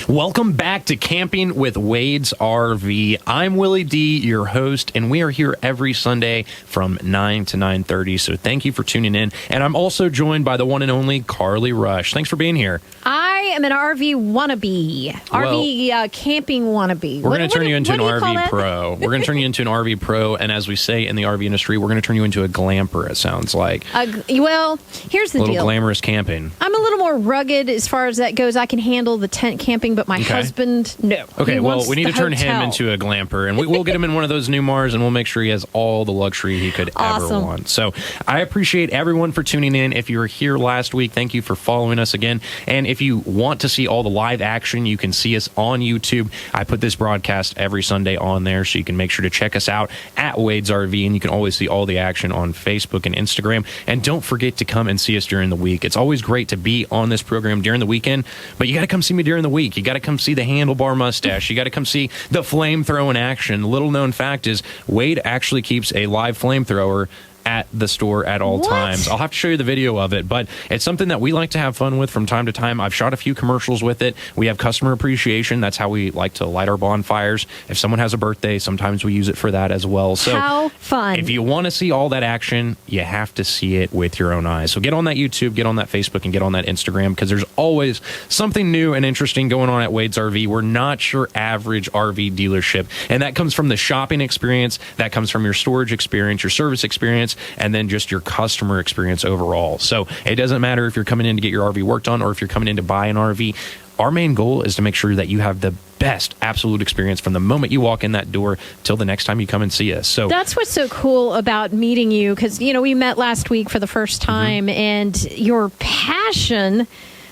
Welcome back to Camping with Wade's RV. I'm Willy D, your host, and we are here every Sunday from 9 to 9:30. So thank you for tuning in. And I'm also joined by the one and only Carly Rush. Thanks for being here. I am an RV wannabe. RV camping wannabe. We're going to turn you into an RV pro. We're going to turn you into an RV pro, and as we say in the RV industry, we're going to turn you into a glamper, it sounds like. Well, here's the deal. A little glamorous camping. I'm a little more rugged as far as that goes. I can handle the tent camping, but my husband, no. Okay, well, we need to turn him into a glamper, and we'll get him in one of those new Mars, and we'll make sure he has all the luxury he could ever want. So I appreciate everyone for tuning in. If you were here last week, thank you for following us again. And if you want to see all the live action, you can see us on YouTube. I put this broadcast every Sunday on there, so you can make sure to check us out at Wade's RV, and you can always see all the action on Facebook and Instagram. And don't forget to come and see us during the week. It's always great to be on this program during the weekend, but you got to come see me during the week. You got to come see the handlebar mustache. You got to come see the flamethrower in action. Little known fact is Wade actually keeps a live flamethrower at the store at all times. I'll have to show you the video of it, but it's something that we like to have fun with from time to time. I've shot a few commercials with it. We have customer appreciation. That's how we like to light our bonfires. If someone has a birthday, sometimes we use it for that as well. So how fun. If you want to see all that action, you have to see it with your own eyes. So get on that YouTube, get on that Facebook, and get on that Instagram, because there's always something new and interesting going on at Wade's RV. We're not your average RV dealership, and that comes from the shopping experience, that comes from your storage experience, your service experience, and then just your customer experience overall. So it doesn't matter if you're coming in to get your RV worked on or if you're coming in to buy an RV. Our main goal is to make sure that you have the best absolute experience from the moment you walk in that door till the next time you come and see us. So that's what's so cool about meeting you, because we met last week for the first time, and your passion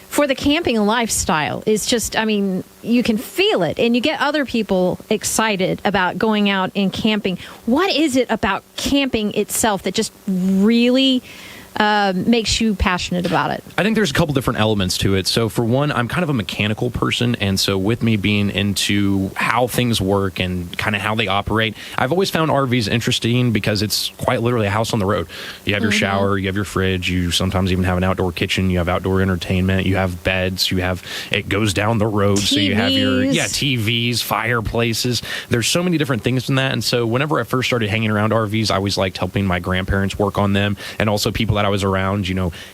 for the camping lifestyle is just, you can feel it, and you get other people excited about going out and camping. What is it about camping itself that just really makes you passionate about it? I think there's a couple different elements to it. So for one, I'm kind of a mechanical person, and so with me being into how things work and kind of how they operate, I've always found RVs interesting because it's quite literally a house on the road. You have your shower, you have your fridge, you sometimes even have an outdoor kitchen, you have outdoor entertainment, you have beds, it goes down the road, TVs. So you have your TVs, fireplaces. There's so many different things in that. And so whenever I first started hanging around RVs, I always liked helping my grandparents work on them, and also people that I was around,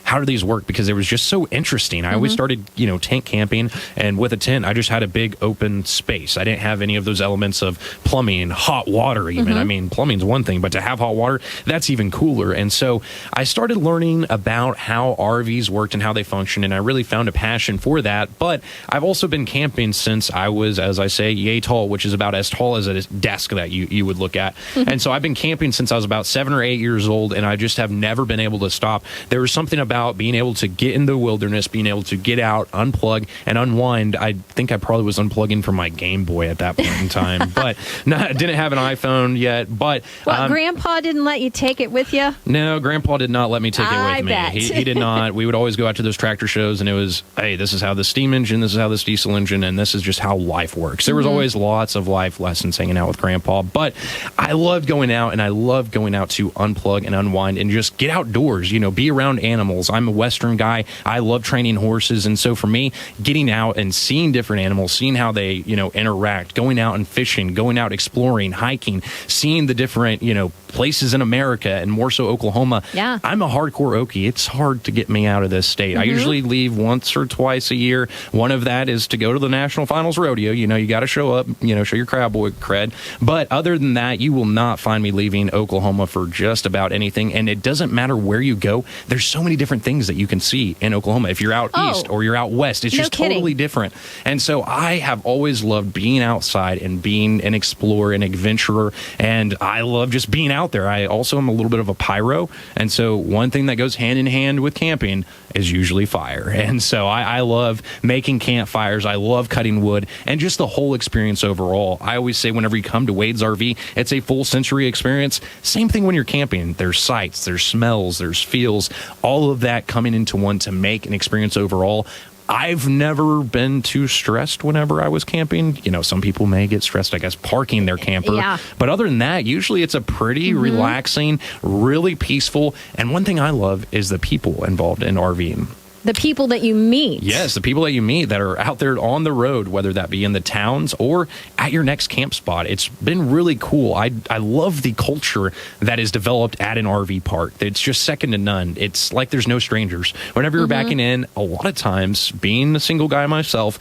how do these work? Because it was just so interesting. I always started, tent camping, and with a tent, I just had a big open space. I didn't have any of those elements of plumbing, hot water even. Plumbing's one thing, but to have hot water, that's even cooler. And so I started learning about how RVs worked and how they function, and I really found a passion for that. But I've also been camping since I was, as I say, yay tall, which is about as tall as a desk that you would look at. And so I've been camping since I was about 7 or 8 years old, and I just have never been able to stop. There was something about being able to get in the wilderness, being able to get out, unplug, and unwind. I think I probably was unplugging from my Game Boy at that point in time, but didn't have an iPhone yet. But Grandpa didn't let you take it with you? No, Grandpa did not let me take it with me. Bet. He did not. We would always go out to those tractor shows, and it was, hey, this is how the steam engine, this is how this diesel engine, and this is just how life works. There was always lots of life lessons hanging out with Grandpa, but I loved going out, and I loved going out to unplug and unwind and just get outdoors, be around animals. I'm a Western guy. I love training horses. And so for me, getting out and seeing different animals, seeing how they, interact, going out and fishing, going out exploring, hiking, seeing the different, places in America, and more so Oklahoma. Yeah. I'm a hardcore Okie. It's hard to get me out of this state. I usually leave once or twice a year. One of that is to go to the National Finals Rodeo. You got to show up, show your cowboy cred. But other than that, you will not find me leaving Oklahoma for just about anything. And it doesn't matter where you go. There's so many different things that you can see in Oklahoma. If you're out east or you're out west, it's just totally different. And so I have always loved being outside and being an explorer, an adventurer, and I love just being out there. I also am a little bit of a pyro, and so one thing that goes hand in hand with camping is usually fire. And so I love making campfires. I love cutting wood, and just the whole experience overall. I always say whenever you come to Wade's RV, it's a full sensory experience. Same thing when you're camping. There's sights, there's smells, there's feels, all of that coming into one to make an experience overall. I've never been too stressed whenever I was camping. Some people may get stressed, I guess, parking their camper. Yeah. But other than that, usually it's a pretty relaxing, really peaceful. And one thing I love is the people involved in RVing. The people that you meet. Yes, the people that you meet that are out there on the road, whether that be in the towns or at your next camp spot. It's been really cool. I love the culture that is developed at an RV park. It's just second to none. It's like there's no strangers. Whenever you're backing in, a lot of times, being a single guy myself,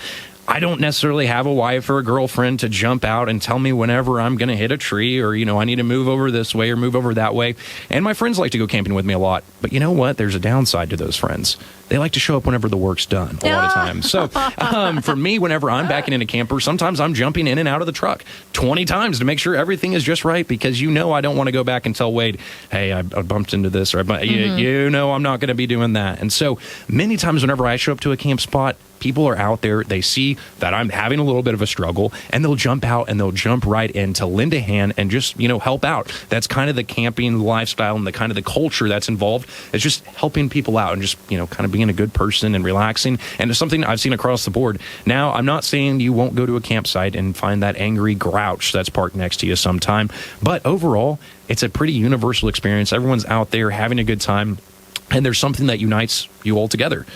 I don't necessarily have a wife or a girlfriend to jump out and tell me whenever I'm going to hit a tree or, I need to move over this way or move over that way. And my friends like to go camping with me a lot. But you know what? There's a downside to those friends. They like to show up whenever the work's done a lot of times. So for me, whenever I'm backing in a camper, sometimes I'm jumping in and out of the truck 20 times to make sure everything is just right because I don't want to go back and tell Wade, hey, I bumped into this. Or I'm not going to be doing that. And so many times whenever I show up to a camp spot, people are out there, they see that I'm having a little bit of a struggle, and they'll jump out and they'll jump right in to lend a hand and just, help out. That's kind of the camping lifestyle and the kind of the culture that's involved. It's just helping people out and just, kind of being a good person and relaxing. And it's something I've seen across the board. Now, I'm not saying you won't go to a campsite and find that angry grouch that's parked next to you sometime, but overall, it's a pretty universal experience. Everyone's out there having a good time, and there's something that unites you all together.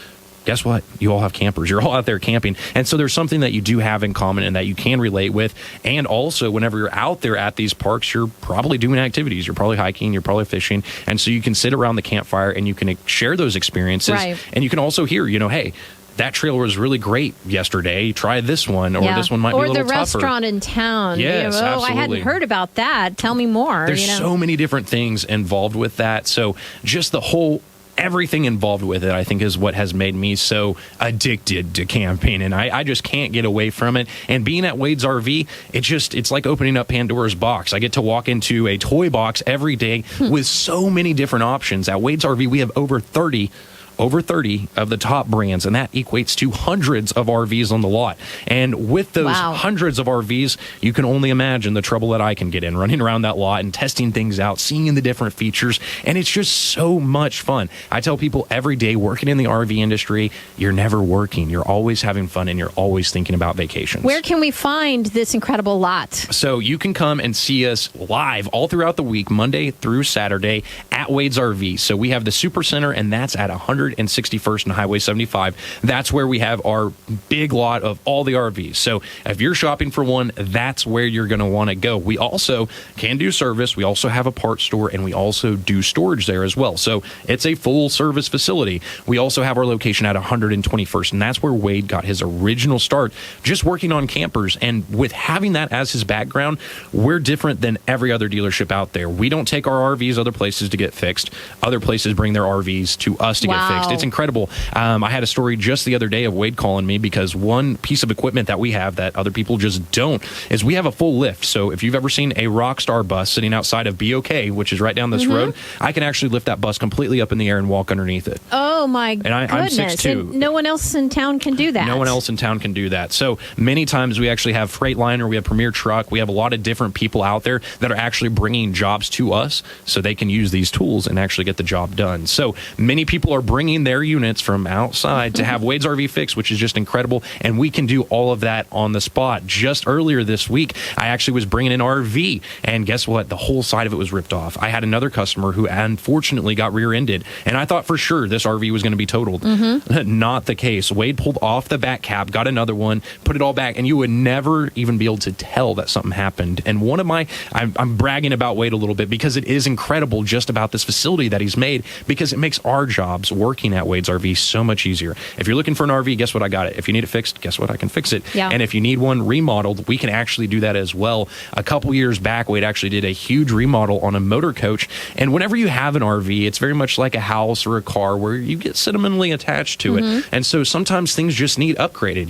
Guess what? You all have campers. You're all out there camping. And so there's something that you do have in common and that you can relate with. And also, whenever you're out there at these parks, you're probably doing activities. You're probably hiking. You're probably fishing. And so you can sit around the campfire and you can share those experiences. Right. And you can also hear, hey, that trail was really great yesterday. Try this one, or this one might be a little tougher. Or the restaurant in town. Yes, absolutely. I hadn't heard about that. Tell me more. There's so many different things involved with that. So just the whole everything involved with it, I think, is what has made me so addicted to camping, and I just can't get away from it. And being at Wade's RV, it's like opening up Pandora's box. I get to walk into a toy box every day with so many different options. At Wade's RV, we have over 30 of the top brands, and that equates to hundreds of RVs on the lot. And with those hundreds of RVs, you can only imagine the trouble that I can get in running around that lot and testing things out, seeing the different features, and it's just so much fun. I tell people every day, working in the RV industry, you're never working. You're always having fun, and you're always thinking about vacations. Where can we find this incredible lot? So you can come and see us live all throughout the week, Monday through Saturday, at Wade's RV. So we have the Super Center, and that's at 161st and Highway 75. That's where we have our big lot of all the RVs. So if you're shopping for one, that's where you're going to want to go. We also can do service. We also have a parts store, and we also do storage there as well. So it's a full service facility. We also have our location at 121st, and that's where Wade got his original start, just working on campers. And with having that as his background, we're different than every other dealership out there. We don't take our RVs other places to get fixed. Other places bring their RVs to us to get fixed. It's incredible. I had a story just the other day of Wade calling me because one piece of equipment that we have that other people just don't is we have a full lift. So if you've ever seen a Rockstar bus sitting outside of BOK, which is right down this road, I can actually lift that bus completely up in the air and walk underneath it. Oh, my goodness. I'm 6'2". And no one else in town can do that. No one else in town can do that. So many times we actually have Freightliner, we have Premier Truck, we have a lot of different people out there that are actually bringing jobs to us so they can use these tools and actually get the job done. So many people are bringing their units from outside to have Wade's RV fixed, which is just incredible. And we can do all of that on the spot. Just earlier this week, I actually was bringing an RV, and guess what? The whole side of it was ripped off. I had another customer who unfortunately got rear-ended, and I thought for sure this RV was going to be totaled. Not the case. Wade pulled off the back cab, got another one, put it all back, and you would never even be able to tell that something happened. And one of my, I'm bragging about Wade a little bit because it is incredible just about this facility that he's made, because it makes our jobs working at Wade's RV so much easier. If you're looking for an RV, guess what? I got it. If you need it fixed, guess what? I can fix it. Yeah. And if you need one remodeled, we can actually do that as well. A couple years back, Wade actually did a huge remodel on a motor coach. And whenever you have an RV, it's very much like a house or a car where you get sentimentally attached to it. And so sometimes things just need upgraded.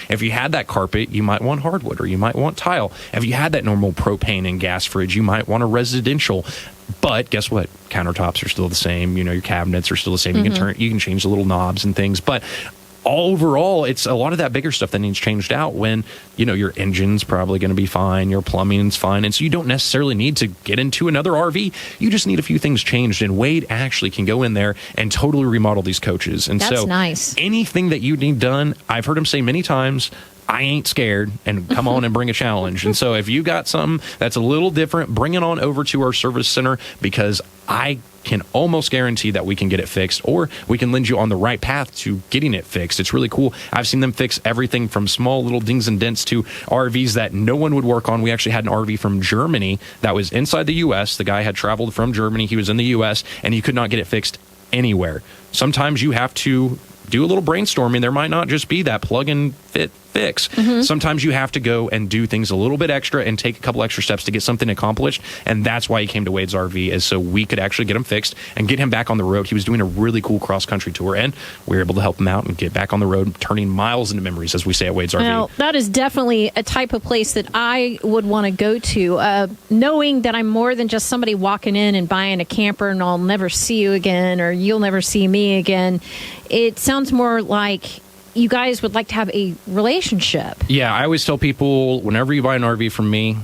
If you had that carpet, you might want hardwood or you might want tile. If you had that normal propane and gas fridge, you might want a residential. But guess what? Countertops are still the same. Your cabinets are still the same. You can change the little knobs and things. But overall, it's a lot of that bigger stuff that needs changed out when, your engine's probably going to be fine, your plumbing's fine. And so you don't necessarily need to get into another RV. You just need a few things changed. And Wade actually can go in there and totally remodel these coaches. And That's so nice. Anything that you need done, I've heard him say many times, I ain't scared, and come on and bring a challenge. And so if you got something that's a little different, bring it on over to our service center, because I can almost guarantee that we can get it fixed, or we can lend you on the right path to getting it fixed. It's really cool. I've seen them fix everything from small little dings and dents to RVs that no one would work on. We actually had an RV from Germany that was inside the U.S. The guy had traveled from Germany. He was in the U.S. and he could not get it fixed anywhere. Sometimes you have to do a little brainstorming. There might not just be that plug and fit fix. Sometimes you have to go and do things a little bit extra and take a couple extra steps to get something accomplished. And that's why he came to Wade's RV, is so we could actually get him fixed and get him back on the road. He was doing a really cool cross-country tour, and we were able to help him out and get back on the road, turning miles into memories, as we say at Wade's RV. Now, that is definitely a type of place that I would want to go to, knowing that I'm more than just somebody walking in and buying a camper and I'll never see you again or you'll never see me again. It sounds more like you guys would like to have a relationship. Yeah, I always tell people, whenever you buy an RV from me,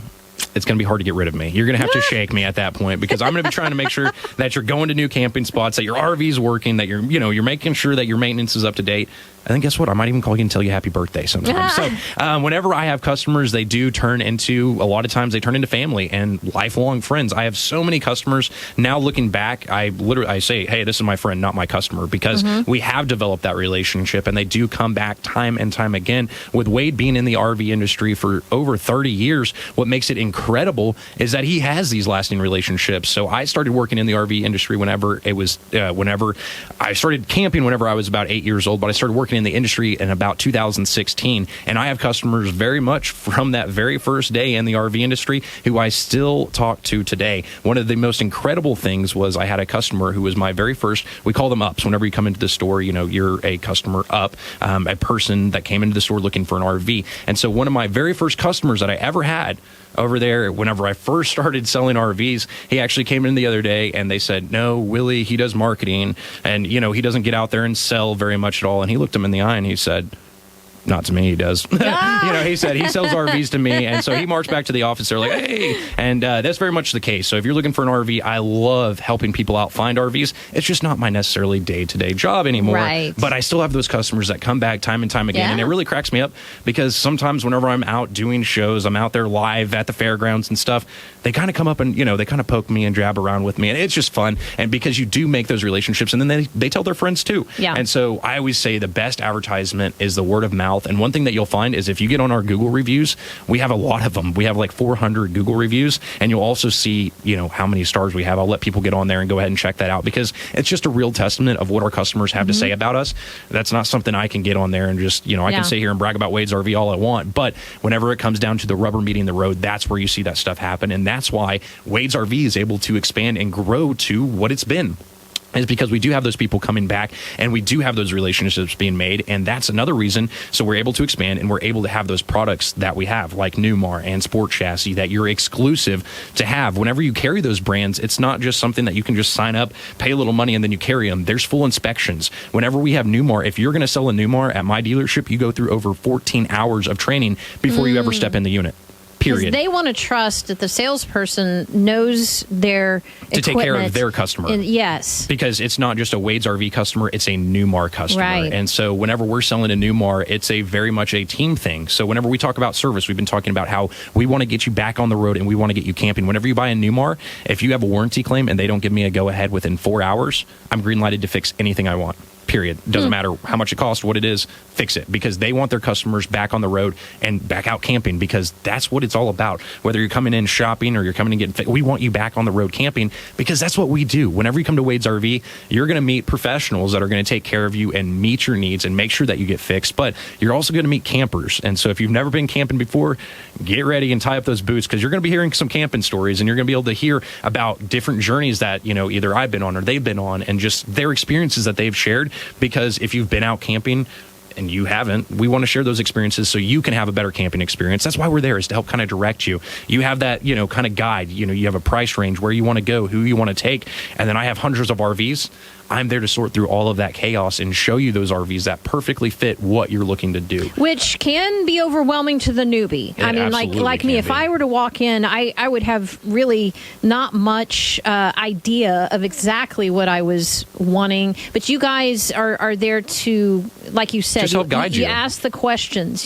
it's going to be hard to get rid of me. You're going to have to shake me at that point, because I'm going to be trying to make sure that you're going to new camping spots, that your RV's working, that you're making sure that your maintenance is up to date. And then guess what? I might even call you and tell you happy birthday sometimes. So whenever I have customers, they do turn into, a lot of times they turn into family and lifelong friends. I have so many customers now. Looking back, I say, hey, this is my friend, not my customer, because we have developed that relationship, and they do come back time and time again. With Wade being in the RV industry for over 30 years, what makes it incredible is that he has these lasting relationships. So I started working in the RV industry whenever I started camping whenever I was about 8 years old, but I started working in the industry in about 2016, and I have customers very much from that very first day in the RV industry who I still talk to today. One of the most incredible things was I had a customer who was my very first, we call them ups. Whenever you come into the store, you're a customer up, a person that came into the store looking for an RV. And so one of my very first customers that I ever had over there, whenever I first started selling RVs, he actually came in the other day and they said, no, Willie, he does marketing and, he doesn't get out there and sell very much at all. And he looked him in the eye and he said, not to me, he does. He said he sells RVs to me. And so he marched back to the office. They're like, hey. And that's very much the case. So if you're looking for an RV, I love helping people out find RVs. It's just not my necessarily day-to-day job anymore. Right. But I still have those customers that come back time and time again. And it really cracks me up, because sometimes whenever I'm out doing shows, I'm out there live at the fairgrounds and stuff, they kind of come up and, they kind of poke me and jab around with me. And it's just fun. And because you do make those relationships, and then they tell their friends too. Yeah. And so I always say the best advertisement is the word of mouth. And one thing that you'll find is if you get on our Google reviews, we have a lot of them. We have like 400 Google reviews, and you'll also see, how many stars we have. I'll let people get on there and go ahead and check that out, because it's just a real testament of what our customers have to say about us. That's not something I can get on there and just, I can sit here and brag about Wade's RV all I want. But whenever it comes down to the rubber meeting the road, that's where you see that stuff happen. And that's why Wade's RV is able to expand and grow to what it's been. Is because we do have those people coming back, and we do have those relationships being made, and that's another reason. So we're able to expand, and we're able to have those products that we have, like Newmar and Sport Chassis, that you're exclusive to have. Whenever you carry those brands, it's not just something that you can just sign up, pay a little money, and then you carry them. There's full inspections. Whenever we have Newmar, if you're going to sell a Newmar at my dealership, you go through over 14 hours of training before you ever step in the unit. Period. They want to trust that the salesperson knows their to take care of their customer. Yes. Because it's not just a Wade's RV customer, it's a Newmar customer. Right. And so whenever we're selling a Newmar, it's a very much a team thing. So whenever we talk about service, we've been talking about how we want to get you back on the road and we want to get you camping. Whenever you buy a Newmar, if you have a warranty claim and they don't give me a go-ahead within 4 hours, I'm green-lighted to fix anything I want. Period. Doesn't matter how much it costs, what it is, fix it, because they want their customers back on the road and back out camping, because that's what it's all about. Whether you're coming in shopping or you're coming in getting we want you back on the road camping, because that's what we do. Whenever you come to Wade's RV, you're going to meet professionals that are going to take care of you and meet your needs and make sure that you get fixed, but you're also going to meet campers. And so if you've never been camping before, get ready and tie up those boots, because you're going to be hearing some camping stories, and you're going to be able to hear about different journeys that, either I've been on or they've been on, and just their experiences that they've shared. Because if you've been out camping and you haven't, we want to share those experiences so you can have a better camping experience. That's why we're there, is to help kind of direct you. You have that, kind of guide. You have a price range, where you want to go, who you want to take. And then I have hundreds of RVs. I'm there to sort through all of that chaos and show you those RVs that perfectly fit what you're looking to do. Which can be overwhelming to the newbie. I mean, like me, if I were to walk in, I would have really not much idea of exactly what I was wanting. But you guys are there to, like you said, just help guide you. You ask the questions,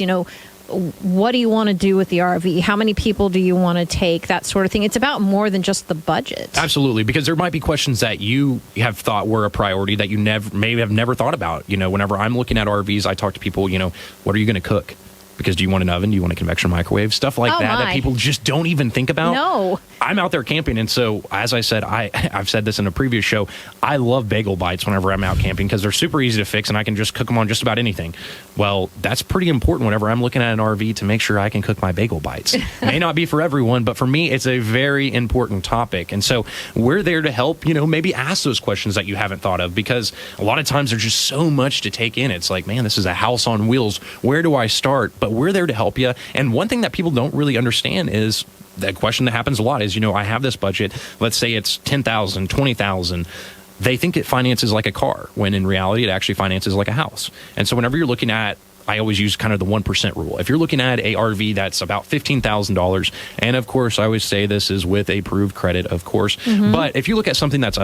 what do you want to do with the RV? How many people do you want to take? That sort of thing. It's about more than just the budget. Absolutely, because there might be questions that you have thought were a priority that you may have never thought about. Whenever I'm looking at RVs, I talk to people, what are you going to cook? Because do you want an oven? Do you want a convection microwave? Stuff like that people just don't even think about. No. I'm out there camping, and so, as I said, I've said this in a previous show, I love bagel bites whenever I'm out camping because they're super easy to fix, and I can just cook them on just about anything. Well, that's pretty important whenever I'm looking at an RV to make sure I can cook my bagel bites. May not be for everyone, but for me, it's a very important topic. And so we're there to help, maybe ask those questions that you haven't thought of, because a lot of times there's just so much to take in. It's like, man, this is a house on wheels. Where do I start? But we're there to help you. And one thing that people don't really understand is that question that happens a lot is, I have this budget. Let's say it's $10,000, $20,000. They think it finances like a car, when in reality, it actually finances like a house. And so whenever you're looking at, I always use kind of the 1% rule. If you're looking at a RV that's about $15,000, and of course, I always say this is with approved credit, of course. But if you look at something that's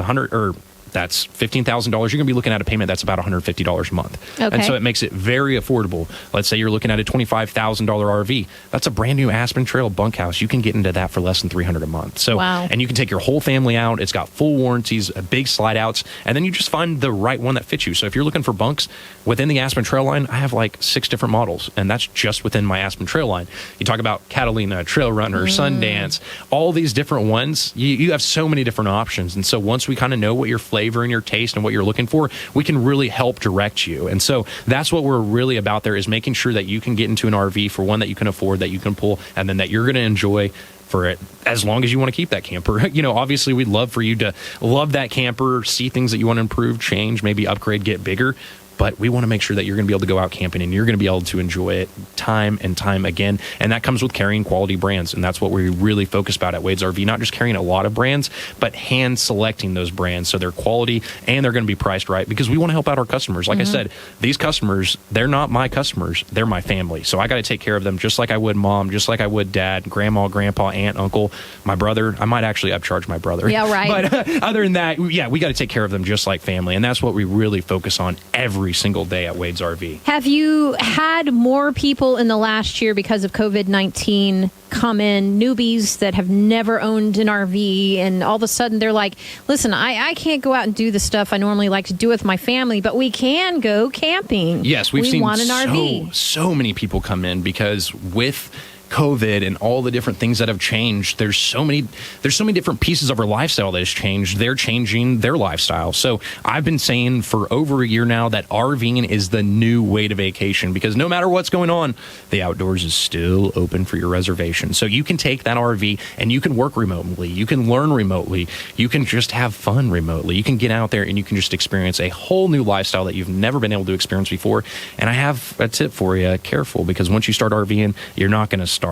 that's $15,000, you're going to be looking at a payment that's about $150 a month. Okay. And so it makes it very affordable. Let's say you're looking at a $25,000 RV. That's a brand new Aspen Trail bunkhouse. You can get into that for less than $300 a month. So, wow. And you can take your whole family out. It's got full warranties, big slide outs, and then you just find the right one that fits you. So if you're looking for bunks within the Aspen Trail line, I have like 6 different models, and that's just within my Aspen Trail line. You talk about Catalina, Trail Runner, Sundance, all these different ones. You have so many different options. And so once we kind of know what your flavor and your taste and what you're looking for, we can really help direct you. And so that's what we're really about there, is making sure that you can get into an RV for one that you can afford, that you can pull, and then that you're going to enjoy for it as long as you want to keep that camper. Obviously we'd love for you to love that camper, see things that you want to improve, change, maybe upgrade, get bigger. But we want to make sure that you're going to be able to go out camping and you're going to be able to enjoy it time and time again. And that comes with carrying quality brands. And that's what we really focus about at Wade's RV, not just carrying a lot of brands, but hand selecting those brands so they're quality and they're going to be priced right, because we want to help out our customers. Like I said, these customers, they're not my customers, they're my family. So I got to take care of them just like I would mom, just like I would dad, grandma, grandpa, aunt, uncle, my brother. I might actually upcharge my brother. Yeah, right. But other than that, we got to take care of them just like family. And that's what we really focus on every single day at Wade's RV. Have you had more people in the last year because of COVID-19 come in, newbies that have never owned an RV, and all of a sudden they're like, listen, I can't go out and do the stuff I normally like to do with my family, but we can go camping. Yes, we seen want an RV. So many people come in because with COVID and all the different things that have changed, there's so many different pieces of our lifestyle that has changed. They're changing their lifestyle. So I've been saying for over a year now that RVing is the new way to vacation, because no matter what's going on, the outdoors is still open for your reservation. So you can take that RV and you can work remotely. You can learn remotely. You can just have fun remotely. You can get out there and you can just experience a whole new lifestyle that you've never been able to experience before. And I have a tip for you. Careful, because once you start RVing, you're not going to stop.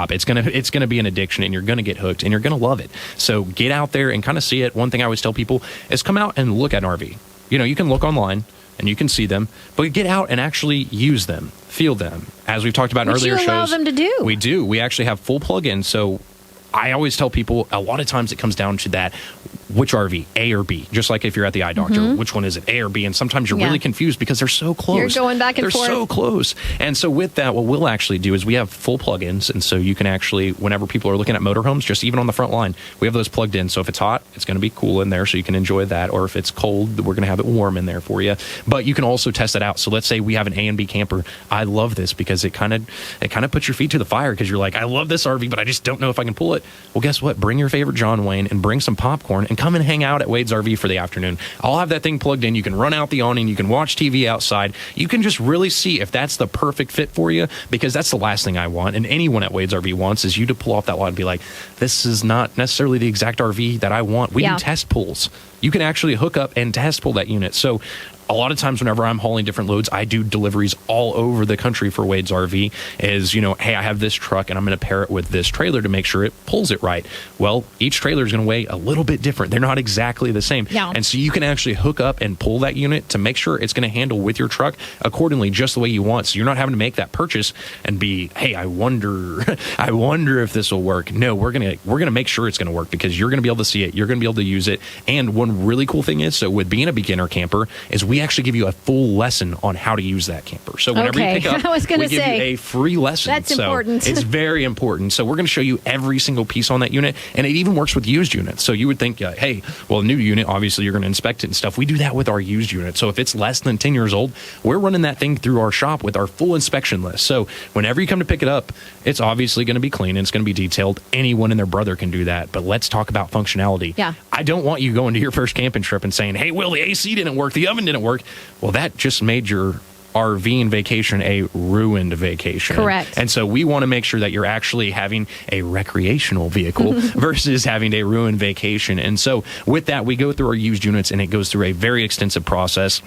It's gonna be an addiction, and you're gonna get hooked, and you're gonna love it. So get out there and kind of see it. One thing I always tell people is come out and look at an RV. You can look online and you can see them, but get out and actually use them, feel them. As we've talked about in earlier shows, you allow them to do. We do. We actually have full plug-in. So I always tell people a lot of times it comes down to that. Which RV, A or B? Just like if you're at the eye doctor, which one is it, A or B? And sometimes you're really confused because they're so close. You're going back and forth. They're so close. And so with that, what we'll actually do is we have full plug-ins. And so you can actually, whenever people are looking at motorhomes, just even on the front line, we have those plugged in. So if it's hot, it's going to be cool in there so you can enjoy that. Or if it's cold, we're going to have it warm in there for you. But you can also test it out. So let's say we have an A and B camper. I love this because it kind of puts your feet to the fire, because you're like, I love this RV, but I just don't know if I can pull it. Well, guess what? Bring your favorite John Wayne and bring some popcorn and come and hang out at Wade's RV for the afternoon. I'll have that thing plugged in. You can run out the awning. You can watch TV outside. You can just really see if that's the perfect fit for you, because that's the last thing I want, and anyone at Wade's RV wants, is you to pull off that lot and be like, this is not necessarily the exact RV that I want. We do test pulls. You can actually hook up and test pull that unit. So a lot of times whenever I'm hauling different loads, I do deliveries all over the country for Wade's RV. Is, hey, I have this truck and I'm going to pair it with this trailer to make sure it pulls it right. Well, each trailer is going to weigh a little bit different. They're not exactly the same. Yeah. And so you can actually hook up and pull that unit to make sure it's going to handle with your truck accordingly, just the way you want. So you're not having to make that purchase and be, hey, I wonder if this will work. No, we're going to make sure it's going to work, because you're going to be able to see it. You're going to be able to use it. And one really cool thing is, so with being a beginner camper, is we we actually give you a full lesson on how to use that camper. So whenever you pick up, I was gonna we give you a free lesson. That's important. It's very important. So we're going to show you every single piece on that unit, and it even works with used units. So you would think, hey, well, a new unit, obviously you're going to inspect it and stuff. We do that with our used unit. So if it's less than 10 years old, we're running that thing through our shop with our full inspection list. So whenever you come to pick it up, it's obviously going to be clean and it's going to be detailed. Anyone and their brother can do that. But let's talk about functionality. Yeah. I don't want you going to your first camping trip and saying, hey, Will, the AC didn't work, the oven didn't work. Well, that just made your RV and vacation a ruined vacation. Correct. And so we want to make sure that you're actually having a recreational vehicle versus having a ruined vacation. And so with that, we go through our used units, and it goes through a very extensive process.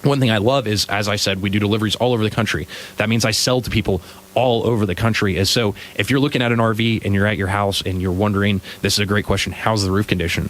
One thing I love is, as I said, we do deliveries all over the country. That means I sell to people all over the country. And so if you're looking at an RV and you're at your house and you're wondering, this is a great question, how's the roof condition?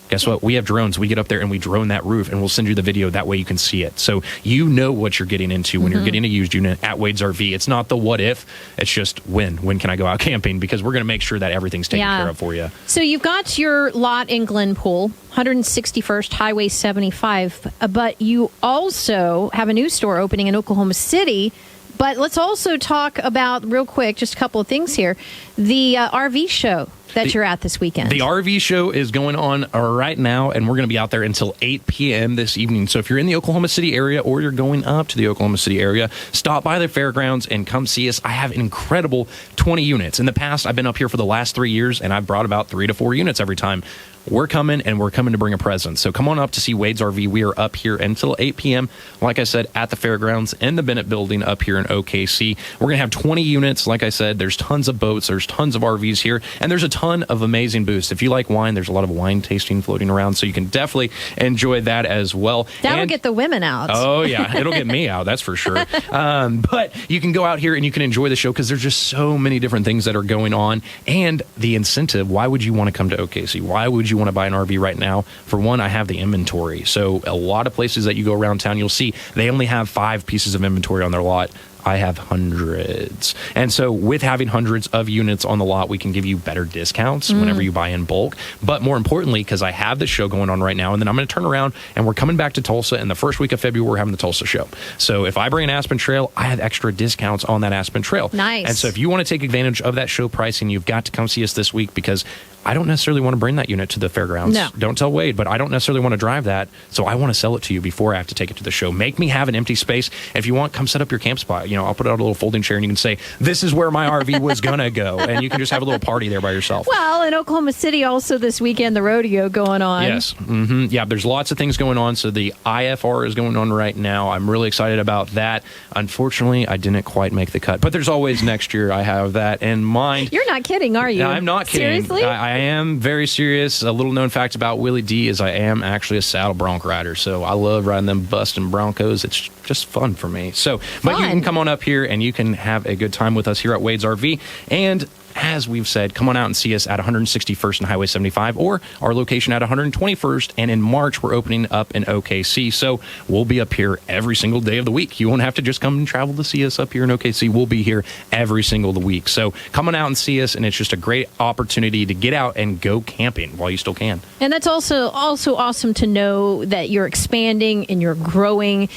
Guess what? We have drones. We get up there and we drone that roof, and we'll send you the video. That way you can see it. So you know what you're getting into when you're getting a used unit at Wade's RV. It's not the what if. It's just when. When can I go out camping? Because we're going to make sure that everything's taken care of for you. So you've got your lot in Glenpool, 161st Highway 75, but you also have a new store opening in Oklahoma City. But let's also talk about, real quick, just a couple of things here, the RV show that you're at this weekend. The RV show is going on right now, and we're going to be out there until 8 p.m. this evening. So if you're in the Oklahoma City area or you're going up to the Oklahoma City area, stop by the fairgrounds and come see us. I have an incredible 20 units. In the past, I've been up here for the last 3 years, and I've brought about 3 to 4 units every time. We're coming, and we're coming to bring a present. So come on up to see Wade's RV. We are up here until 8 p.m., like I said, at the fairgrounds in the Bennett building up here in OKC. We're going to have 20 units. Like I said, there's tons of boats. There's tons of RVs here, and there's a ton of amazing booths. If you like wine, there's a lot of wine tasting floating around, so you can definitely enjoy that as well. That'll get the women out. Oh, yeah. It'll get me out, that's for sure. But you can go out here and you can enjoy the show because there's just so many different things that are going on. And the incentive, why would you want to come to OKC? Why would you want to buy an RV right now? For one, I have the inventory. So a lot of places that you go around town, you'll see they only have 5 pieces of inventory on their lot. I have hundreds. And so with having hundreds of units on the lot, we can give you better discounts whenever you buy in bulk. But more importantly, because I have this show going on right now, and then I'm going to turn around and we're coming back to Tulsa in the first week of February, we're having the Tulsa show. So if I bring an Aspen Trail, I have extra discounts on that Aspen Trail. Nice. And so if you want to take advantage of that show pricing, you've got to come see us this week, because I don't necessarily want to bring that unit to the fairgrounds. No. Don't tell Wade, but I don't necessarily want to drive that, so I want to sell it to you before I have to take it to the show. Make me have an empty space. If you want, come set up your camp spot. You know, I'll put out a little folding chair, and you can say, this is where my RV was going to go, and you can just have a little party there by yourself. Well, in Oklahoma City also this weekend, the rodeo going on. Yes. Mm-hmm. Yeah, there's lots of things going on. So the IFR is going on right now. I'm really excited about that. Unfortunately, I didn't quite make the cut, but there's always next year. I have that in mind. You're not kidding, are you? I'm not kidding. Seriously? I am very serious. A little known fact about Willy D is I am actually a saddle bronc rider. So I love riding them busting Broncos. It's just fun for me. So, but you can come on up here and you can have a good time with us here at Wade's RV. And as we've said, come on out and see us at 161st and Highway 75, or our location at 121st. And in March, we're opening up in OKC. So we'll be up here every single day of the week. You won't have to just come and travel to see us up here in OKC. We'll be here every single week. So come on out and see us. And it's just a great opportunity to get out and go camping while you still can. And that's also awesome to know that you're expanding and you're growing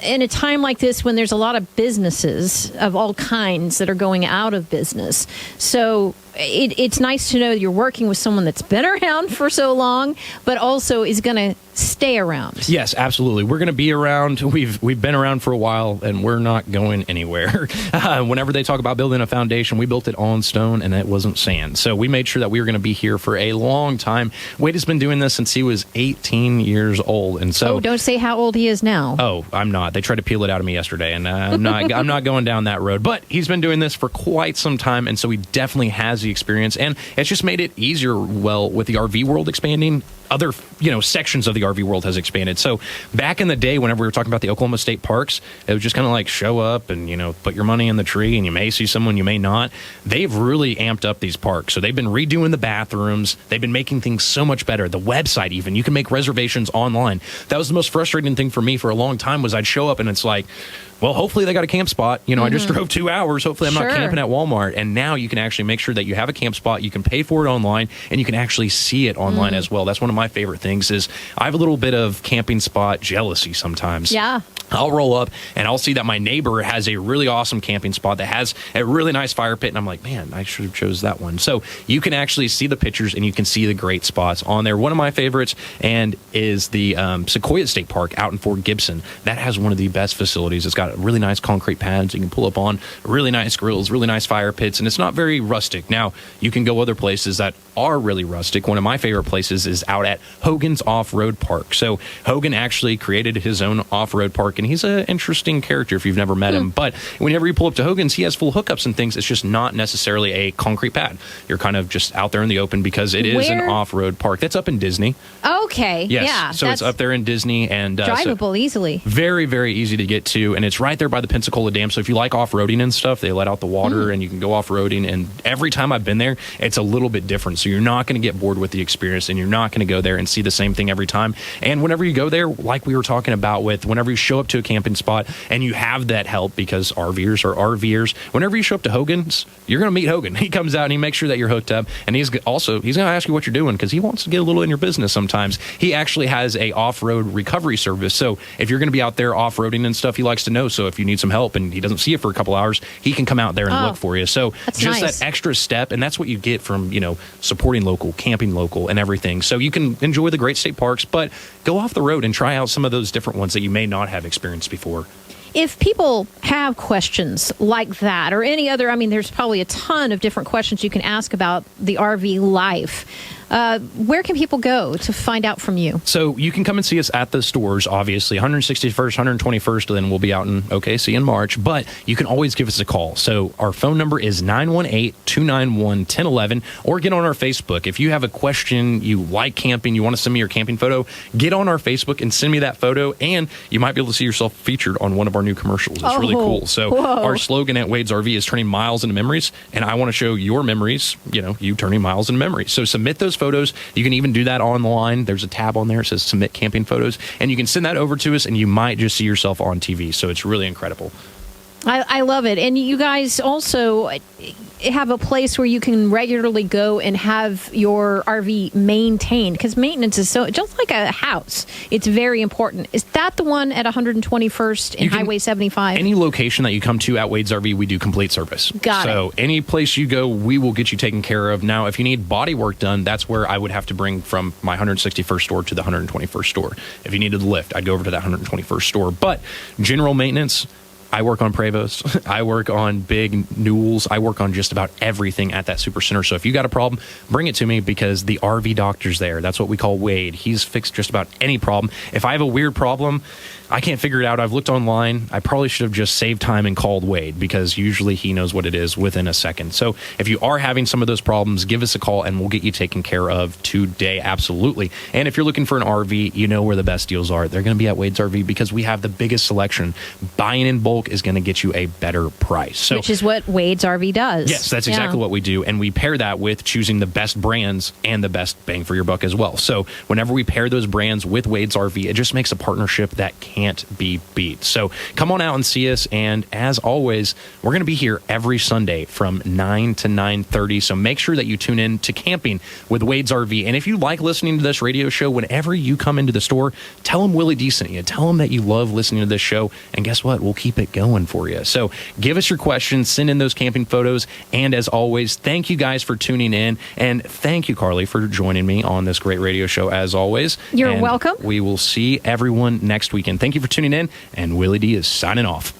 in a time like this when there's a lot of businesses of all kinds that are going out of business. So it's nice to know you're working with someone that's been around for so long, but also is going to stay around. Yes, absolutely. We're going to be around. We've been around for a while, and we're not going anywhere. Whenever they talk about building a foundation, we built it on stone, and it wasn't sand. So we made sure that we were going to be here for a long time. Wade has been doing this since he was 18 years old, and so don't say how old he is now. Oh, I'm not. They tried to peel it out of me yesterday, and I'm not going down that road. But he's been doing this for quite some time, and so he definitely has the experience, and it's just made it easier. Well, with the RV world expanding, other sections of the RV world has expanded. So back in the day, whenever we were talking about the Oklahoma State parks, it was just kind of like show up and put your money in the tree, and you may see someone, you may not. They've really amped up these parks. So they've been redoing the bathrooms. They've been making things so much better. The website, even, you can make reservations online. That was the most frustrating thing for me for a long time, was I'd show up and it's like, well, hopefully they got a camp spot. I just drove 2 hours. Hopefully I'm not camping at Walmart. And now you can actually make sure that you have a camp spot. You can pay for it online, and you can actually see it online as well. That's one of my my favorite things is I have a little bit of camping spot jealousy sometimes. Yeah. I'll roll up and I'll see that my neighbor has a really awesome camping spot that has a really nice fire pit. And I'm like, man, I should have chose that one. So you can actually see the pictures and you can see the great spots on there. One of my favorites and is the Sequoia State Park out in Fort Gibson. That has one of the best facilities. It's got really nice concrete pads you can pull up on, really nice grills, really nice fire pits, and it's not very rustic. Now, you can go other places that are really rustic. One of my favorite places is out at Hogan's Off-Road Park. So Hogan actually created his own off-road park, and he's an interesting character if you've never met him. But whenever you pull up to Hogan's, he has full hookups and things. It's just not necessarily a concrete pad. You're kind of just out there in the open because it is an off-road park. That's up in Disney. Okay. Yes. Yeah. So it's up there in Disney. And drivable easily. Very, very easy to get to. And it's right there by the Pensacola Dam. So if you like off-roading and stuff, they let out the water and you can go off-roading. And every time I've been there, it's a little bit different. So you're not going to get bored with the experience and you're not going to go there and see the same thing every time. And whenever you go there, like we were talking about with whenever you show up to a camping spot and you have that help because RVers are RVers, whenever you show up to Hogan's, you're going to meet Hogan. He comes out and he makes sure that you're hooked up. And he's going to ask you what you're doing because he wants to get a little in your business sometimes. He actually has a off-road recovery service. So if you're going to be out there off-roading and stuff, he likes to know. So if you need some help and he doesn't see you for a couple hours, he can come out there and look for you. So just nice. that extra step, and that's what you get from, supporting local, camping local, and everything. So you can enjoy the great state parks, but go off the road and try out some of those different ones that you may not have experienced before. If people have questions like that or any other, there's probably a ton of different questions you can ask about the RV life. Where can people go to find out from you? So you can come and see us at the stores, obviously, 161st, 121st, then we'll be out in OKC in March, but you can always give us a call. So our phone number is 918-291-1011, or get on our Facebook. If you have a question, you like camping, you want to send me your camping photo, get on our Facebook and send me that photo, and you might be able to see yourself featured on one of our new commercials. It's really cool. So our slogan at Wade's RV is turning miles into memories, and I want to show your memories, you turning miles into memories. So submit those photos. You can even do that online. There's a tab on there. It says submit camping photos, and you can send that over to us, and you might just see yourself on TV. So it's really incredible. I love it. And you guys also have a place where you can regularly go and have your RV maintained, because maintenance is so, just like a house, it's very important. Is that the one at 121st and Highway 75? Any location that you come to at Wade's RV, we do complete service. Got it. So any place you go, we will get you taken care of. Now, if you need body work done, that's where I would have to bring from my 161st store to the 121st store. If you needed the lift, I'd go over to that 121st store. But general maintenance, I work on Prevost. I work on big Newells. I work on just about everything at that super center. So if you got a problem, bring it to me, because the RV doctor's there. That's what we call Wade. He's fixed just about any problem. If I have a weird problem, I can't figure it out, I've looked online, I probably should have just saved time and called Wade, because usually he knows what it is within a second. So if you are having some of those problems, give us a call and we'll get you taken care of today. Absolutely. And if you're looking for an RV, you know where the best deals are. They're going to be at Wade's RV, because we have the biggest selection. Buying in bulk is going to get you a better price. So, which is what Wade's RV does. Yes, that's exactly what we do. And we pair that with choosing the best brands and the best bang for your buck as well. So whenever we pair those brands with Wade's RV, it just makes a partnership that can't be beat. So come on out and see us. And as always, we're going to be here every Sunday from 9 to 9:30. So make sure that you tune in to Camping with Wade's RV. And if you like listening to this radio show, whenever you come into the store, tell them Willy D sent you. Tell them that you love listening to this show. And guess what? We'll keep it going for you. So give us your questions, send in those camping photos. And as always, thank you guys for tuning in. And thank you, Carly, for joining me on this great radio show as always. You're welcome. We will see everyone next weekend. Thank you for tuning in, and Willy D is signing off.